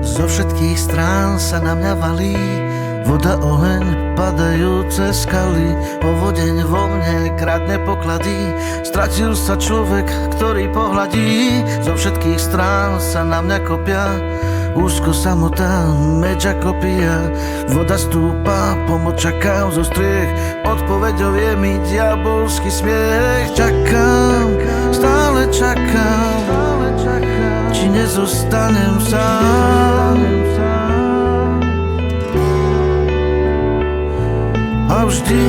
Zo všetkých strán sa na mňa valí voda, oheň, padajúce skaly. Povodeň vo mne kradne poklady. Stratil sa človek, ktorý pohľadí. Zo všetkých strán sa na mňa kopia úzko, samota, meča kopia. Voda stúpa, pomoc čakám zo striech. Odpoveďou je mi diabolský smiech. Čakám, stále čakám, či nezostanem sám. A vždy,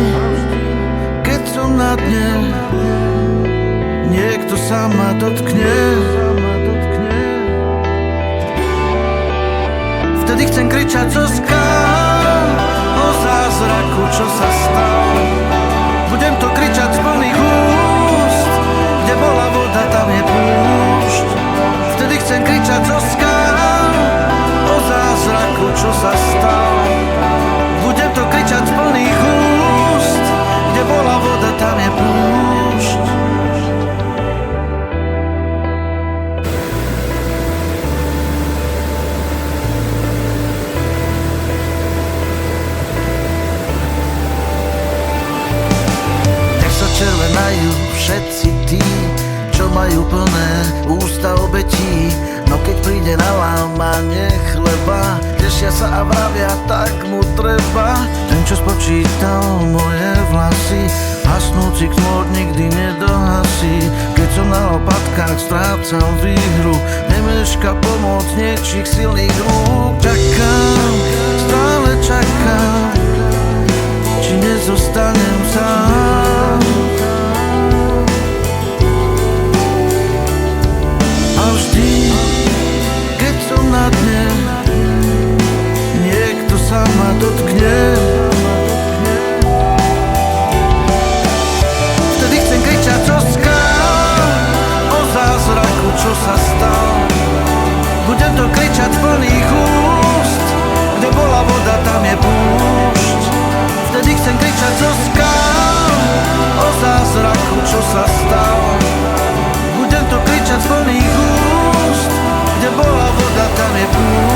keď som na dne, niekto sa ma dotkne. Vtedy chcem kričať zo skál o zázraku, čo sa stal. Budem to kričať z plných úst, kde bola voda, tam je púšť. Vtedy chcem kričať zo skál o zázraku, čo sa stal. Budem to kričať z plných úst, kde bola voda, tam je púšť. Nech sa červenajú všetci tí, čo majú plné ústa obetí. No keď príde na lámanie chleba, tešia sa a vravia, tak mu treba. Ten, čo spočítal moje vlasy, hasnúci knôt nikdy nedohasí. Keď som na lopatkách strácal výhru, nemeška pomoc niečích silných rúk. Čakám, stále čakám, či nezostanem sám. A vždy, keď som na dne, niekto sa ma dotkne. Vtedy chcem kričať zo skál o zázraku, čo sa stal. Budem to kričať z plných úst, kde bola voda, tam je púšť. Vtedy chcem kričať zo skál o zázraku, čo sa stal. Budem to kričať z plných úst, kde bola voda, tam je púšť.